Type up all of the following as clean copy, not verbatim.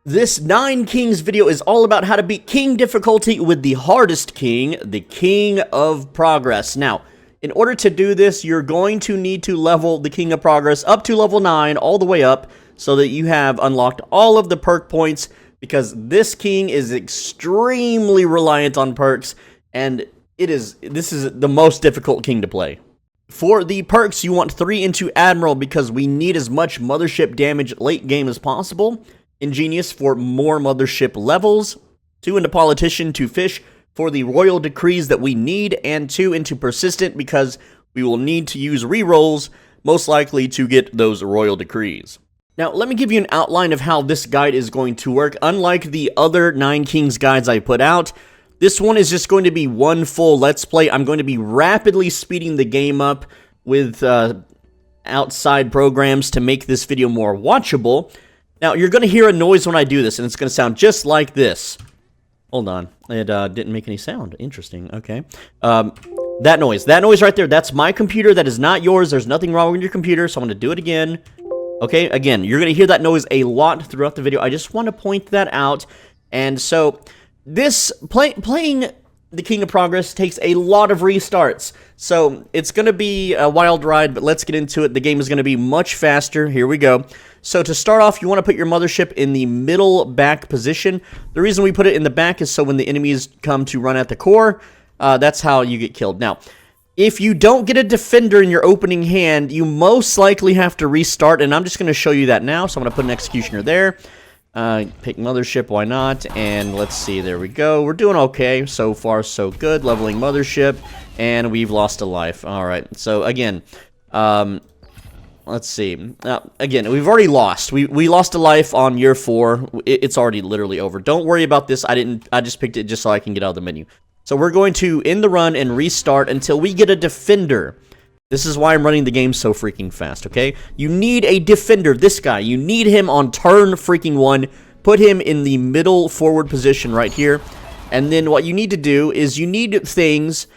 This 9 Kings video is all about how to beat King difficulty with the hardest king, the King of Progress. Now, in order to do this, you're going to need to level the King of Progress up to level 9, all the way up, so that you have unlocked all of the perk points, because this king is extremely reliant on perks, and this is the most difficult king to play. For the perks, you want 3 into Admiral, because we need as much mothership damage late game as possible. Ingenious for more mothership levels, 2 into Politician to Fish for the royal decrees that we need, and 2 into Persistent because we will need to use rerolls, most likely to get those royal decrees. Now, let me give you an outline of how this guide is going to work. Unlike the other 9 Kings guides I put out, this one is just going to be one full Let's Play. I'm going to be rapidly speeding the game up with outside programs to make this video more watchable. Now, you're going to hear a noise when I do this, and it's going to sound just like this. Hold on. It didn't make any sound. Interesting. Okay. That noise right there, that's my computer. That is not yours. There's nothing wrong with your computer, so I'm going to do it again. Okay, again, you're going to hear that noise a lot throughout the video. I just want to point that out. And so, playing the King of Progress takes a lot of restarts. So, it's going to be a wild ride, but let's get into it. The game is going to be much faster. Here we go. So to start off, you want to put your mothership in the middle back position. The reason we put it in the back is so when the enemies come to run at the core, that's how you get killed. Now, if you don't get a defender in your opening hand, you most likely have to restart, and I'm just going to show you that now. So I'm going to put an executioner there. Pick mothership, why not? And let's see, there we go. We're doing okay. So far, so good. Leveling mothership, and we've lost a life. All right, so again, let's see. Again, we've already lost. We lost a life on year 4. It's already literally over. Don't worry about this. I just picked it just so I can get out of the menu. So we're going to end the run and restart until we get a defender. This is why I'm running the game so freaking fast, okay? You need a defender. This guy, you need him on turn freaking 1. Put him in the middle forward position right here. And then what you need to do is you need things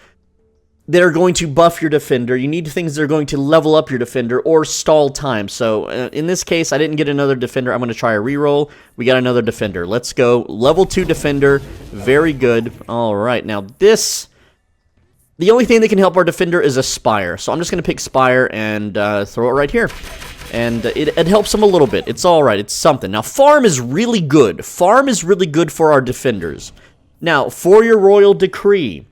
that are going to buff your defender. You need things that are going to level up your defender or stall time. So, in this case, I didn't get another defender. I'm going to try a reroll. We got another defender. Let's go. Level 2 defender. Very good. All right. Now, the only thing that can help our defender is a Spire. So, I'm just going to pick Spire and throw it right here. And it helps him a little bit. It's all right. It's something. Now, Farm is really good. Farm is really good for our defenders. Now, for your Royal Decree,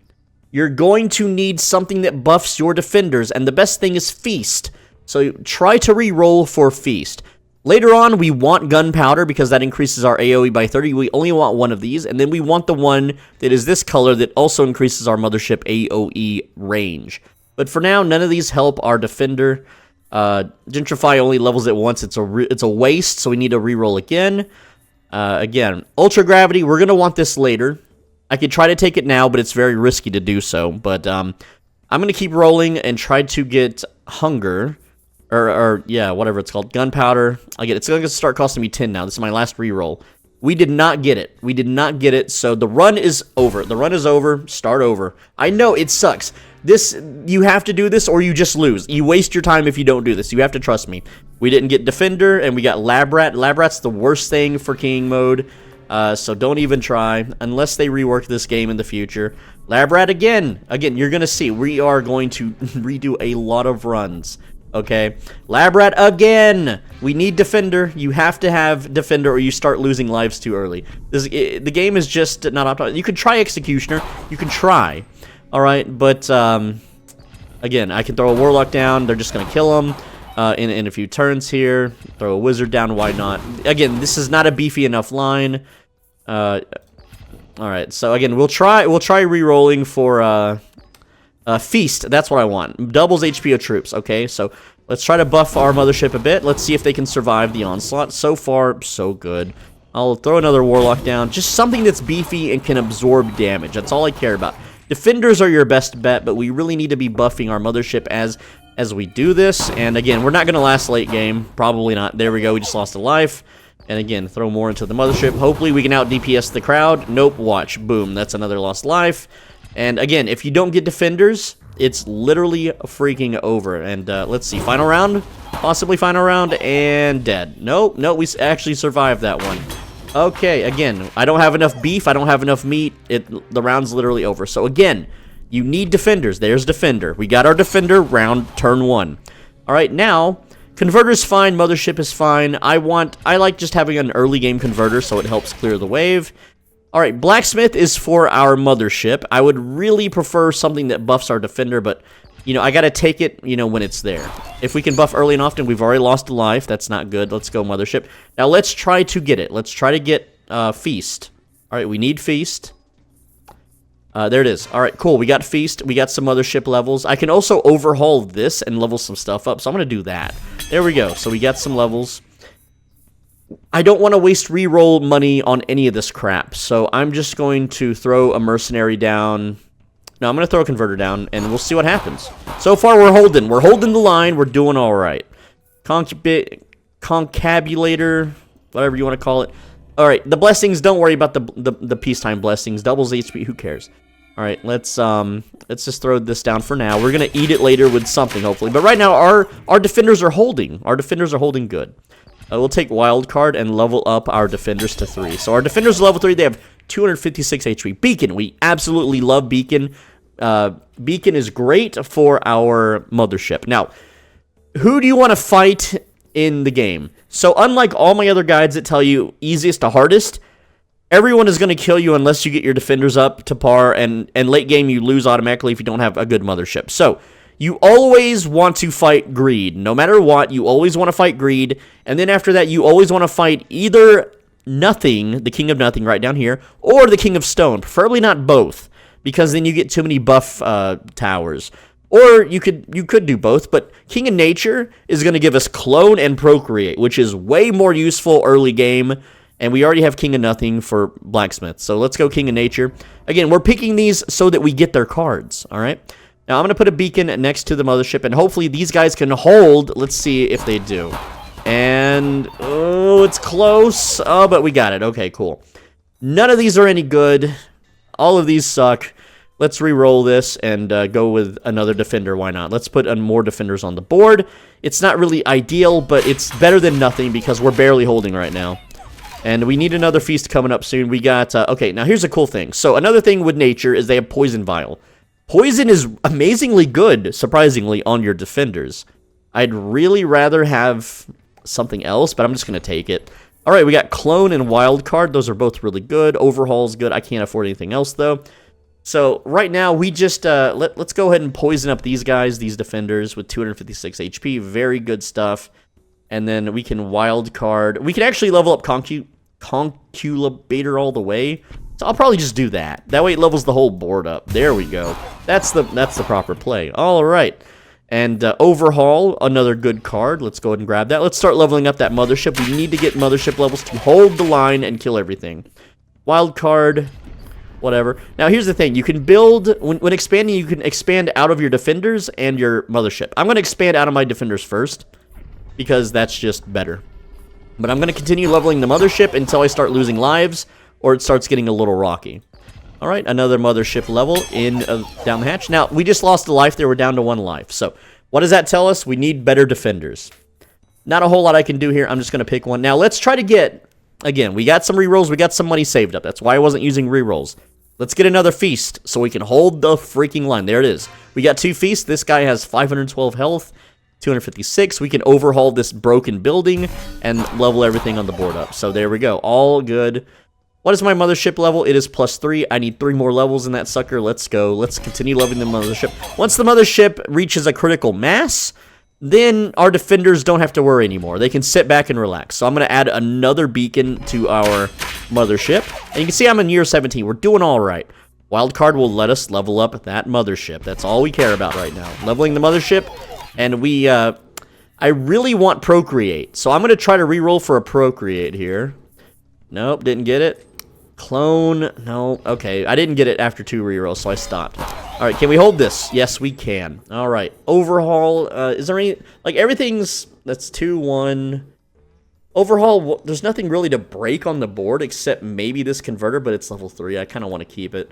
you're going to need something that buffs your defenders, and the best thing is Feast. So try to re-roll for Feast. Later on, we want Gunpowder because that increases our AoE by 30. We only want one of these, and then we want the one that is this color that also increases our mothership AoE range. But for now, none of these help our defender. Gentrify only levels it once. It's a waste, so we need to re-roll again. Again, Ultra Gravity, we're going to want this later. I could try to take it now, but it's very risky to do so. But I'm going to keep rolling and try to get Hunger. Or yeah, whatever it's called. Gunpowder. It's going to start costing me 10 now. This is my last reroll. We did not get it. We did not get it. So the run is over. The run is over. Start over. I know, it sucks. You have to do this or you just lose. You waste your time if you don't do this. You have to trust me. We didn't get Defender and we got Lab Rat. Lab Rat's the worst thing for King mode. So don't even try, unless they rework this game in the future. Lab Rat again. Again, you're going to see, we are going to redo a lot of runs, okay? Lab Rat again. We need Defender. You have to have Defender or you start losing lives too early. The game is just not optimized. You can try Executioner. You can try, all right? But, again, I can throw a Warlock down. They're just going to kill him. In a few turns here, throw a Wizard down, why not? Again, this is not a beefy enough line. Alright, so again, we'll try re-rolling for Feast. That's what I want. Doubles HP of troops, okay? So let's try to buff our mothership a bit. Let's see if they can survive the onslaught. So far, so good. I'll throw another Warlock down. Just something that's beefy and can absorb damage. That's all I care about. Defenders are your best bet, but we really need to be buffing our mothership as we do this. And again, we're not going to last late game. Probably not. There we go. We just lost a life. And again, throw more into the mothership. Hopefully we can out DPS the crowd. Nope. Watch. Boom. That's another lost life. And again, if you don't get defenders, it's literally freaking over. And let's see. Final round? Possibly final round. And dead. Nope. We actually survived that one. Okay, again, I don't have enough beef. I don't have enough meat. The round's literally over. So again, you need defenders. There's defender. We got our defender round turn 1. All right, now converter's fine. Mothership is fine. I like just having an early game converter so it helps clear the wave. All right, blacksmith is for our mothership. I would really prefer something that buffs our defender, but you know, I got to take it, you know, when it's there. If we can buff early and often, we've already lost a life. That's not good. Let's go mothership. Now, let's try to get it. Let's try to get feast. All right, we need feast. There it is. All right, cool. We got feast. We got some mothership levels. I can also overhaul this and level some stuff up, so I'm going to do that. There we go. So we got some levels. I don't want to waste reroll money on any of this crap, so I'm just going to throw a mercenary down. No, I'm going to throw a converter down, and we'll see what happens. So far, we're holding. We're holding the line. We're doing all right. Concabulator, whatever you want to call it. All right, the blessings, don't worry about the peacetime blessings. Doubles HP, who cares? All right, let's just throw this down for now. We're going to eat it later with something, hopefully. But right now, our defenders are holding. Our defenders are holding good. We'll take wild card and level up our defenders to 3. So our defenders are level 3. They have 256 HP. Beacon. We absolutely love Beacon. Beacon is great for our mothership. Now, who do you want to fight in the game? So unlike all my other guides that tell you easiest to hardest, everyone is going to kill you unless you get your defenders up to par, and late game you lose automatically if you don't have a good mothership. So you always want to fight greed. No matter what, you always want to fight greed. And then after that, you always want to fight either nothing, the king of nothing right down here, or the king of stone. Preferably not both, because then you get too many buff towers. Or you could do both, but king of nature is going to give us clone and procreate, which is way more useful early game. And we already have king of nothing for blacksmith. So let's go king of nature. Again, we're picking these so that we get their cards, all right? Now, I'm going to put a beacon next to the mothership, and hopefully these guys can hold. Let's see if they do. And, oh, it's close. Oh, but we got it. Okay, cool. None of these are any good. All of these suck. Let's re-roll this and go with another defender. Why not? Let's put more defenders on the board. It's not really ideal, but it's better than nothing because we're barely holding right now. And we need another feast coming up soon. We got, okay, now here's a cool thing. So another thing with nature is they have poison vial. Poison is amazingly good, surprisingly, on your defenders. I'd really rather have something else, but I'm just going to take it. All right, we got clone and wild card. Those are both really good. Overhaul's good. I can't afford anything else, though. So right now, we just, let's go ahead and poison up these guys, these defenders, with 256 HP. Very good stuff. And then we can wild card. We can actually level up Conculabator all the way. So I'll probably just do that. That way it levels the whole board up. There we go. That's the proper play. All right. And overhaul, another good card. Let's go ahead and grab that. Let's start leveling up that mothership. We need to get mothership levels to hold the line and kill everything. Wild card, whatever. Now here's the thing. You can build, when expanding, you can expand out of your defenders and your mothership. I'm going to expand out of my defenders first because that's just better. But I'm going to continue leveling the mothership until I start losing lives or it starts getting a little rocky. All right, another mothership level in down the hatch. Now, we just lost a life there. We're down to 1 life. So what does that tell us? We need better defenders. Not a whole lot I can do here. I'm just going to pick one. Now, let's try to get, again, we got some rerolls. We got some money saved up. That's why I wasn't using rerolls. Let's get another feast so we can hold the freaking line. There it is. We got 2 feasts. This guy has 512 health, 256. We can overhaul this broken building and level everything on the board up. So there we go. All good. What is my mothership level? It is +3. I need 3 more levels in that sucker. Let's go. Let's continue leveling the mothership. Once the mothership reaches a critical mass, then our defenders don't have to worry anymore. They can sit back and relax. So I'm going to add another beacon to our mothership. And you can see I'm in year 17. We're doing all right. Wildcard will let us level up that mothership. That's all we care about right now. Leveling the mothership. And we, I really want procreate. So I'm going to try to reroll for a procreate here. Nope, didn't get it. Clone, no, okay. I didn't get it after 2 rerolls, so I stopped. All right, can we hold this? Yes, we can. All right, overhaul. Is there any, like everything's, that's 2, 1. Overhaul, there's nothing really to break on the board except maybe this converter, but it's level 3. I kind of want to keep it.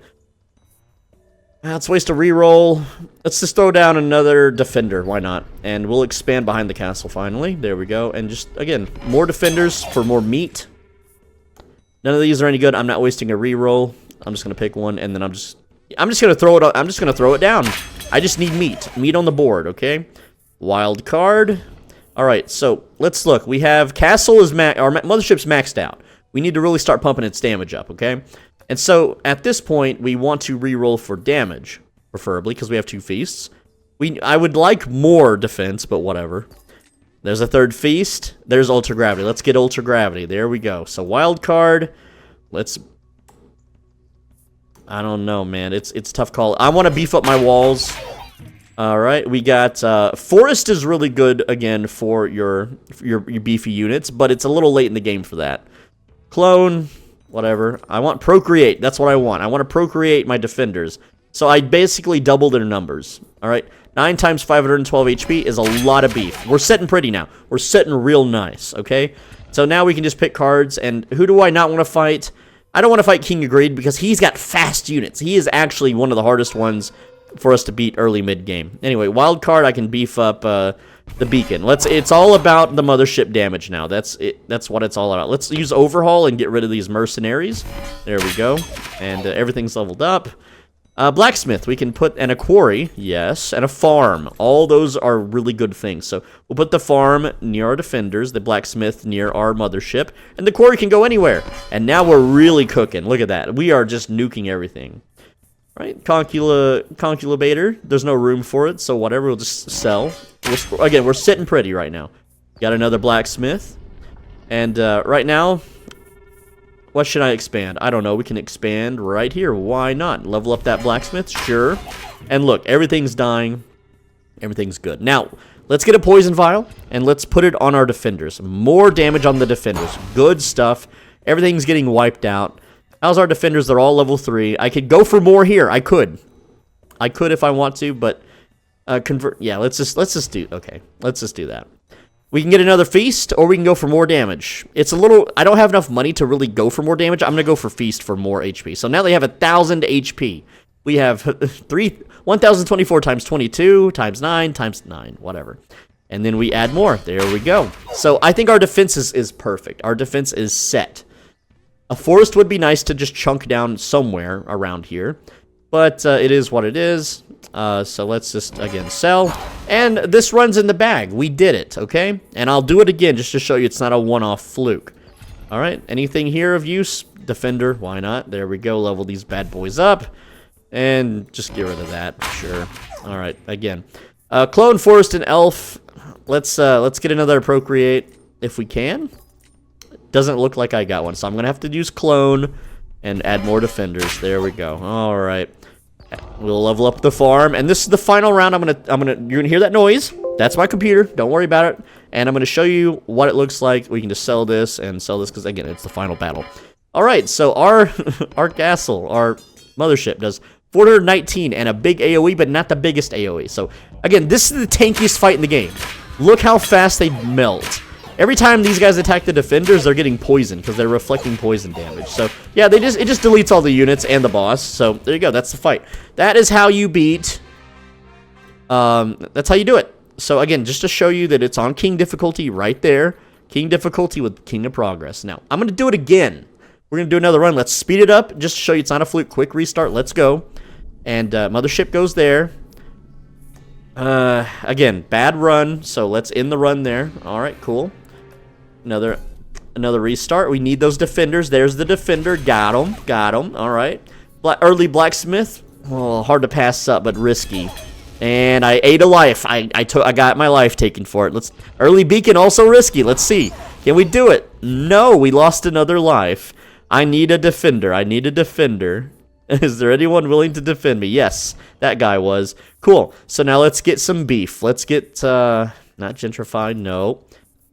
Let's waste a reroll. Let's just throw down another defender. Why not? And we'll expand behind the castle finally. There we go. And just, again, more defenders for more meat. None of these are any good. I'm not wasting a reroll. I'm just gonna pick one, and then I'm just gonna throw it. I'm just gonna throw it down. I just need meat on the board. Okay. Wild card. All right. So let's look. We have castle is our mothership's maxed out. We need to really start pumping its damage up. Okay. And so at this point, we want to reroll for damage, preferably because we have 2 feasts. I would like more defense, but whatever. There's a 3rd feast. There's ultra gravity. Let's get ultra gravity. There we go. So wild card. I don't know, man. It's a tough call. I want to beef up my walls. All right, we got forest is really good again for your beefy units, but it's a little late in the game for that. Clone, whatever. I want procreate. That's what I want. I want to procreate my defenders. So I basically double their numbers. All right, 9 times 512 HP is a lot of beef. We're sitting pretty now. We're sitting real nice. Okay, so now we can just pick cards. And who do I not want to fight? I don't want to fight King of Greed because he's got fast units. He is actually one of the hardest ones for us to beat early mid-game. Anyway, wild card, I can beef up the beacon. It's all about the mothership damage now. That's it. That's what it's all about. Let's use overhaul and get rid of these mercenaries. There we go. And everything's leveled up. Blacksmith, we can put, and a quarry, yes, and a farm. All those are really good things. So we'll put the farm near our defenders, the blacksmith near our mothership, and the quarry can go anywhere. And now we're really cooking. Look at that. We are just nuking everything. Right? Conculabator, there's no room for it, so whatever, we'll just sell. Again, we're sitting pretty right now. Got another blacksmith. And right now, what should I expand? I don't know. We can expand right here. Why not? Level up that blacksmith? Sure. And look, everything's dying. Everything's good. Now, let's get a poison vial, and let's put it on our defenders. More damage on the defenders. Good stuff. Everything's getting wiped out. How's our defenders? They're all level 3. I could go for more here. I could if I want to, but convert. Yeah, let's just do. Okay, let's just do that. We can get another feast, or we can go for more damage. It's a little. I don't have enough money to really go for more damage. I'm gonna go for feast for more HP. So now they have 1,000 HP. We have 1,024 times 22 times 9 times 9, whatever. And then we add more. There we go. So I think our defense is perfect. Our defense is set. A forest would be nice to just chunk down somewhere around here, but it is what it is. So let's just, again, sell. And this runs in the bag. We did it, okay? And I'll do it again just to show you it's not a one-off fluke. All right, anything here of use? Defender, why not? There we go, level these bad boys up. And just get rid of that, sure. All right, again. Clone, forest, and elf. Let's get another procreate if we can. Doesn't look like I got one, so I'm gonna have to use clone and add more defenders. There we go. All right, we'll level up the farm, and this is the final round. You're gonna hear that noise. That's my computer. Don't worry about it. And I'm gonna show you what it looks like. We can just sell this and sell this because again, it's the final battle. All right, so our our castle, our mothership does 419 and a big AOE, but not the biggest AOE. So again, this is the tankiest fight in the game. Look how fast they melt. Every time these guys attack the defenders, they're getting poisoned because they're reflecting poison damage. So, yeah, it just deletes all the units and the boss. So, there you go. That's the fight. That is how you beat. That's how you do it. So, again, just to show you that it's on King difficulty right there. King difficulty with King of Progress. Now, I'm going to do it again. We're going to do another run. Let's speed it up just to show you it's not a fluke. Quick restart. Let's go. And mothership goes there. Again, bad run. So, let's end the run there. All right, cool. Another restart. We need those defenders. There's the defender. Got him. All right. Early blacksmith. Oh, hard to pass up, but risky. And I ate a life. I got my life taken for it. Early beacon, also risky. Let's see. Can we do it? No, we lost another life. I need a defender. Is there anyone willing to defend me? Yes, that guy was. Cool. So now let's get some beef. Let's get, not gentrified. No.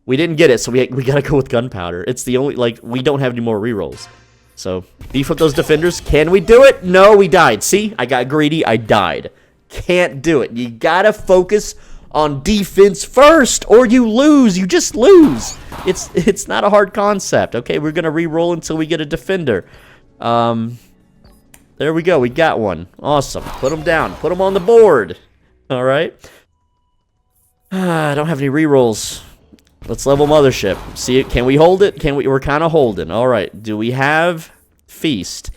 We didn't get it, so we gotta go with gunpowder. It's the only, we don't have any more rerolls. So, beef up those defenders. Can we do it? No, we died. See? I got greedy. I died. Can't do it. You gotta focus on defense first, or you lose. You just lose. It's not a hard concept. Okay, we're gonna reroll until we get a defender. There we go. We got one. Awesome. Put them down. Put them on the board. All right. I don't have any rerolls. Let's level mothership. See it. Can we hold it? Can we? We're kind of holding. All right. Do we have feast?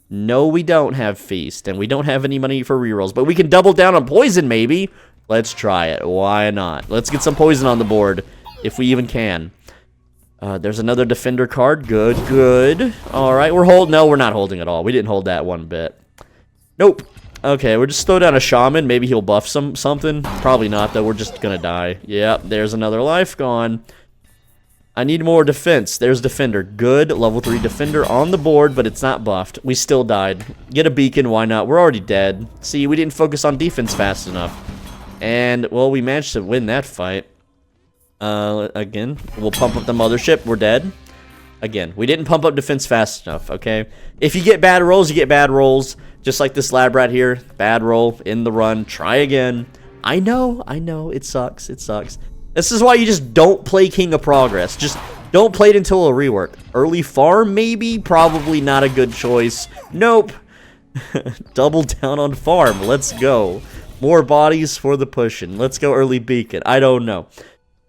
No, we don't have feast, and we don't have any money for rerolls. But we can double down on poison, maybe. Let's try it. Why not? Let's get some poison on the board, if we even can. There's another defender card. Good, good. All right, we're holding. No, we're not holding at all. We didn't hold that one bit. Nope. Okay, we'll just throw down a shaman. Maybe he'll buff something. Probably not, though. We're just gonna die. Yep, there's another life gone. I need more defense. There's defender. Good. Level 3 defender on the board, but it's not buffed. We still died. Get a beacon. Why not? We're already dead. See, we didn't focus on defense fast enough. And, well, we managed to win that fight. Again, we'll pump up the mothership. We're dead. Again, we didn't pump up defense fast enough, okay? If you get bad rolls, you get bad rolls. Just like this lab rat here. Bad roll. In the run. Try again. I know. It sucks. It sucks. This is why you just don't play King of Progress. Just don't play it until a rework. Early farm, maybe? Probably not a good choice. Nope. Double down on farm. Let's go. More bodies for the pushing. Let's go early beacon. I don't know.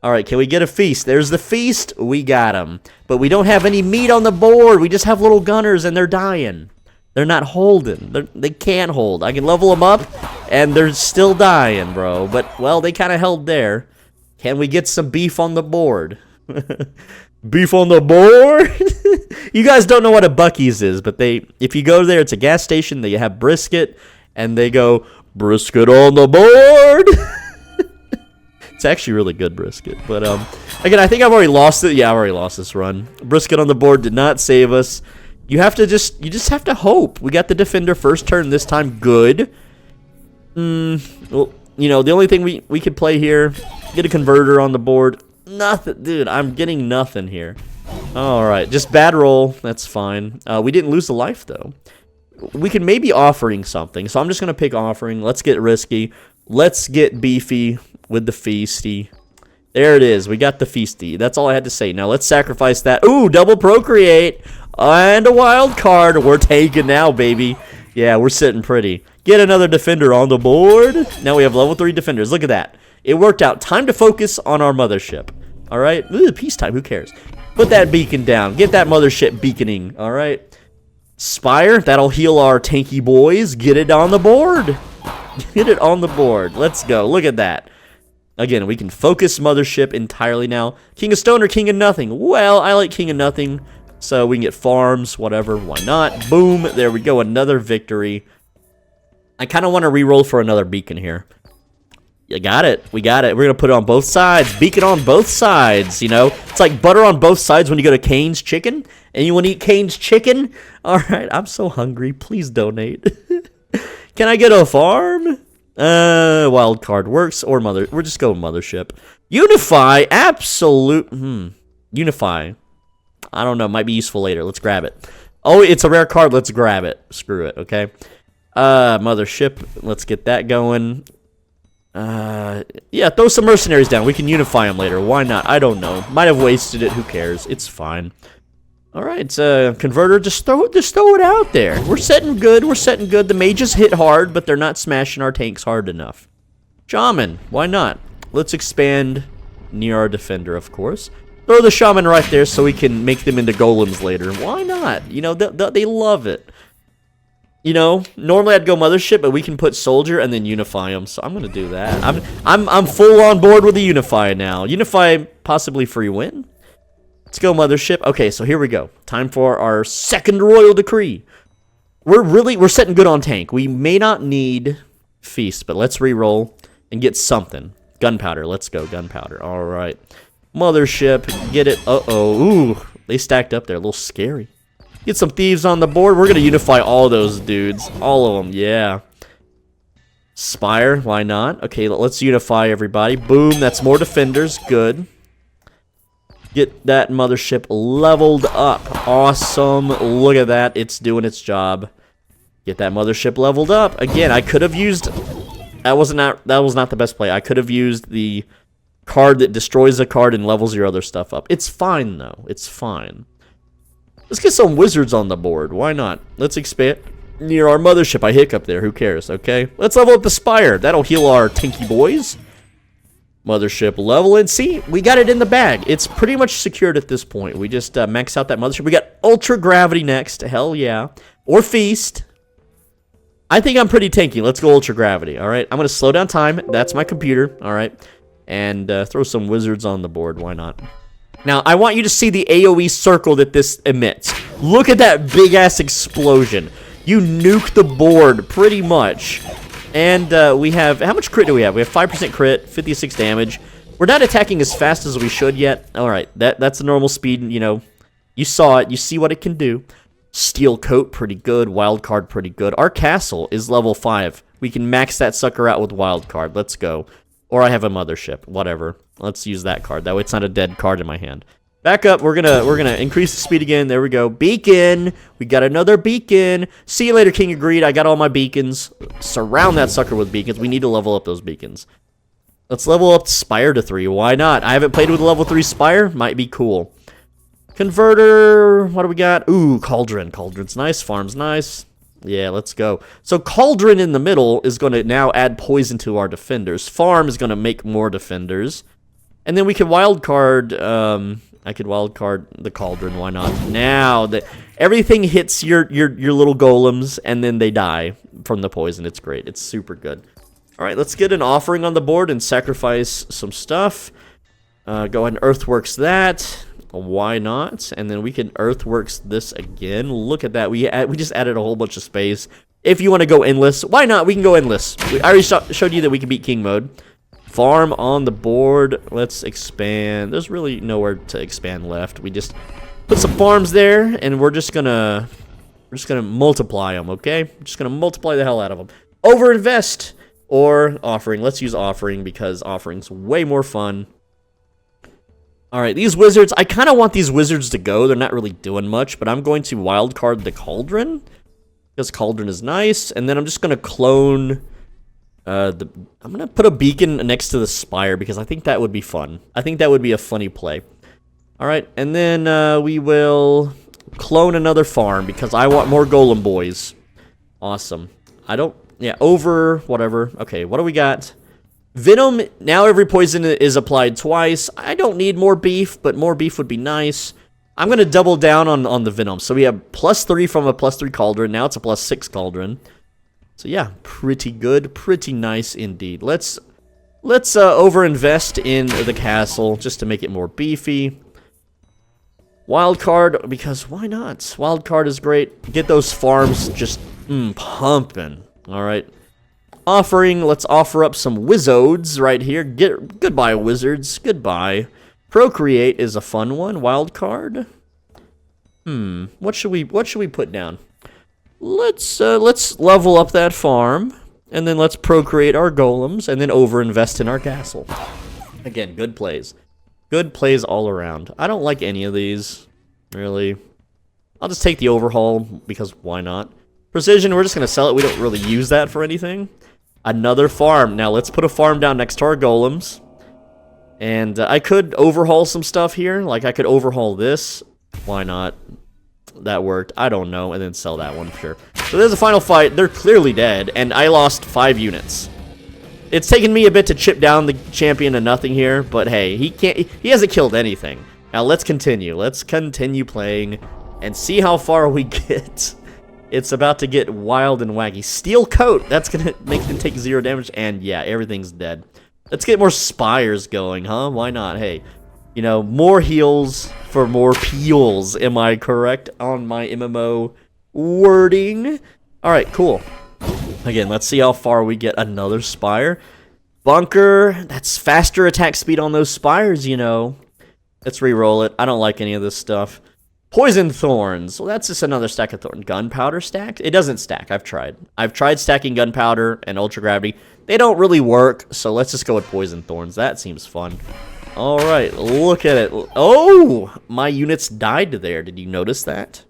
Alright, can we get a feast? There's the feast. We got them. But we don't have any meat on the board. We just have little gunners and they're dying. They're not holding. They can't hold. I can level them up and they're still dying, bro. But, well, they kind of held there. Can we get some beef on the board? Beef on the board? You guys don't know what a Buc-ee's is, but if you go there, it's a gas station. They have brisket, and they go, brisket on the board. It's actually really good brisket. But, again, I think I've already lost it. Yeah, I've already lost this run. Brisket on the board did not save us. You just have to hope. We got the defender first turn this time. Good. Well, you know, the only thing we could play here, get a converter on the board. Nothing. Dude, I'm getting nothing here. Alright, just bad roll. That's fine. We didn't lose the life, though. We could maybe offering something. So I'm just going to pick offering. Let's get risky. Let's get beefy with the feasty. There it is. We got the feasty. That's all I had to say. Now let's sacrifice that. Ooh, double procreate. And a wild card. We're taking now, baby. Yeah, we're sitting pretty. Get another defender on the board. Now we have level 3 defenders. Look at that. It worked out. Time to focus on our mothership. All right? Ooh, peacetime. Who cares? Put that beacon down. Get that mothership beaconing. All right? Spire. That'll heal our tanky boys. Get it on the board. Get it on the board. Let's go. Look at that. Again, we can focus mothership entirely now. King of Stone or King of Nothing? Well, I like King of Nothing. So we can get farms, whatever. Why not? Boom. There we go. Another victory. I kind of want to re-roll for another beacon here. You got it. We got it. We're going to put it on both sides. Beacon on both sides, you know. It's like butter on both sides when you go to Cane's Chicken. And you want to eat Cane's Chicken? All right. I'm so hungry. Please donate. Can I get a farm? Wild card works. Or mother. We're just going mothership. Unify. Absolute. Unify. I don't know. Might be useful later. Let's grab it. Oh, it's a rare card. Let's grab it. Screw it. Okay. Mothership. Let's get that going. Yeah, throw some mercenaries down. We can unify them later. Why not? I don't know. Might have wasted it. Who cares? It's fine. All right, converter. Just throw it out there. We're setting good. We're setting good. The mages hit hard, but they're not smashing our tanks hard enough. Shaman. Why not? Let's expand near our defender, of course. Throw the shaman right there so we can make them into golems later. Why not? You know, they love it. You know, normally I'd go mothership, but we can put soldier and then unify them. So I'm gonna do that. I'm full on board with the unify now. Unify, possibly free win. Let's go mothership. Okay, so here we go. Time for our second royal decree. We're setting good on tank. We may not need feast, but let's re-roll and get something. Gunpowder. Let's go gunpowder. All right. Mothership, get it. Uh-oh. Ooh, they stacked up there. A little scary. Get some thieves on the board. We're going to unify all those dudes. All of them, yeah. Spire, why not? Okay, let's unify everybody. Boom, that's more defenders. Good. Get that mothership leveled up. Awesome. Look at that. It's doing its job. Get that mothership leveled up. Again, I could have used... That was not the best play. I could have used the card that destroys a card and levels your other stuff up. It's fine, though. It's fine. Let's get some wizards on the board. Why not? Let's expand near our mothership. I hiccup there. Who cares? Okay. Let's level up the spire. That'll heal our tanky boys. Mothership level, and see, we got it in the bag. It's pretty much secured at this point. We just max out that mothership. We got Ultra Gravity next. Hell yeah. Or Feast. I think I'm pretty tanky. Let's go Ultra Gravity. All right. I'm going to slow down time. That's my computer. All right. And throw some wizards on the board. Why not? Now, I want you to see the AoE circle that this emits. Look at that big-ass explosion. You nuke the board, pretty much. And we have... How much crit do we have? We have 5% crit, 56 damage. We're not attacking as fast as we should yet. Alright, that's the normal speed, you know. You saw it. You see what it can do. Steel Coat, pretty good. Wild Card, pretty good. Our castle is level 5. We can max that sucker out with Wild Card. Let's go. Or I have a Mothership. Whatever. Let's use that card. That way it's not a dead card in my hand. Back up. We're gonna increase the speed again. There we go. Beacon. We got another beacon. See you later, King of Greed. I got all my beacons. Surround that sucker with beacons. We need to level up those beacons. Let's level up Spire to 3. Why not? I haven't played with a level 3 Spire. Might be cool. Converter. What do we got? Ooh, Cauldron. Cauldron's nice. Farm's nice. Yeah, let's go. So Cauldron in the middle is going to now add poison to our defenders. Farm is going to make more defenders. And then we can wildcard, I could wildcard the Cauldron, why not? Now, everything hits your little golems, and then they die from the poison. It's great. It's super good. Alright, let's get an offering on the board and sacrifice some stuff. Go ahead and Earthworks that. Why not? And then we can Earthworks this again. Look at that. We just added a whole bunch of space. If you want to go endless, why not? We can go endless. I already showed you that we can beat King mode. Farm on the board. Let's expand. There's really nowhere to expand left. We just put some farms there, and we're just gonna multiply them. Okay, just gonna multiply the hell out of them. Overinvest or offering. Let's use offering because offering's way more fun. All right, these wizards. I kind of want these wizards to go. They're not really doing much, but I'm going to wildcard the Cauldron because Cauldron is nice, and then I'm just gonna clone. I'm gonna put a beacon next to the Spire because I think that would be fun. I think that would be a funny play. All right, and then we will clone another farm because I want more golem boys. Awesome. Yeah, over whatever. Okay, what do we got? Venom. Now every poison is applied twice. I don't need more beef, but more beef would be nice. I'm gonna double down on the Venom. So we have +3 from a +3 Cauldron. Now it's a +6 Cauldron. So yeah, pretty good, pretty nice indeed. Let's overinvest in the castle just to make it more beefy. Wild card, because why not? Wild card is great. Get those farms just pumping. All right. Offering. Let's offer up some wizards right here. Goodbye wizards. Goodbye. Procreate is a fun one. Wild card. What should we put down? Let's level up that farm, and then let's procreate our golems, and then overinvest in our castle. Again, good plays. Good plays all around. I don't like any of these, really. I'll just take the overhaul, because why not? Precision, we're just going to sell it. We don't really use that for anything. Another farm. Now, let's put a farm down next to our golems. And I could overhaul some stuff here. Like, I could overhaul this. Why not? That worked. I don't know. And then sell that one, sure. So there's a final fight. They're clearly dead, and I lost 5 units. It's taken me a bit to chip down the champion to nothing here, but hey, he hasn't killed anything. Now let's continue. Let's continue playing and see how far we get. It's about to get wild and wacky. Steel Coat. That's gonna make them take 0 damage, and yeah, everything's dead. Let's get more spires going, huh? Why not? Hey, you know, more heals for more peels. Am I correct on my MMO wording? Alright, cool. Again, let's see how far we get. Another spire. Bunker. That's faster attack speed on those spires, you know. Let's re-roll it. I don't like any of this stuff. Poison Thorns. Well, that's just another stack of thorn. Gunpowder stacked? It doesn't stack. I've tried. I've tried stacking Gunpowder and Ultra Gravity. They don't really work, so let's just go with Poison Thorns. That seems fun. Alright, look at it. Oh! My units died there. Did you notice that?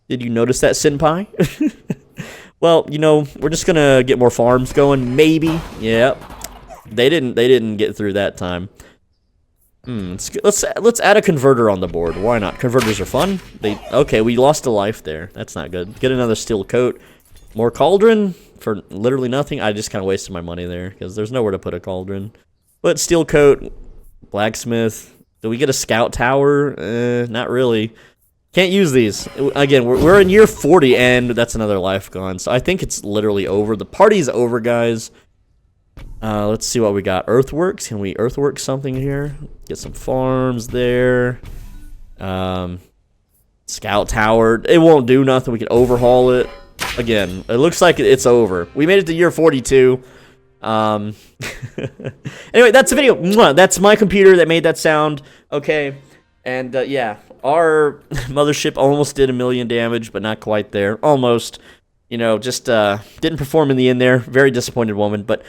Did you notice that, Senpai? Well, you know, we're just gonna get more farms going, maybe. Yep. They didn't get through that time. Let's add a converter on the board. Why not? Converters are fun. Okay, we lost a life there. That's not good. Get another Steel Coat. More Cauldron for literally nothing. I just kind of wasted my money there because there's nowhere to put a Cauldron. But steel coat, blacksmith. Do we get a scout tower? Not really. Can't use these. Again, we're in year 40, and that's another life gone. So I think it's literally over. The party's over, guys. Let's see what we got. Earthworks. Can we earthwork something here? Get some farms there. Scout tower. It won't do nothing. We can overhaul it. Again, it looks like it's over. We made it to year 42. Anyway, that's the video. That's my computer that made that sound. Okay. And, yeah. Our mothership almost did 1 million damage, but not quite there. Almost. You know, just didn't perform in the end there. Very disappointed woman. But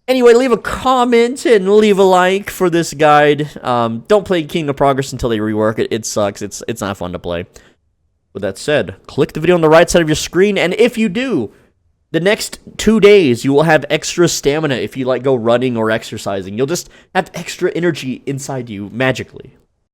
anyway, leave a comment and leave a like for this guide. Don't play Kingdom of Progress until they rework it. It sucks. It's not fun to play. With that said, click the video on the right side of your screen, and if you do, the next 2 days you will have extra stamina if you like go running or exercising. You'll just have extra energy inside you magically.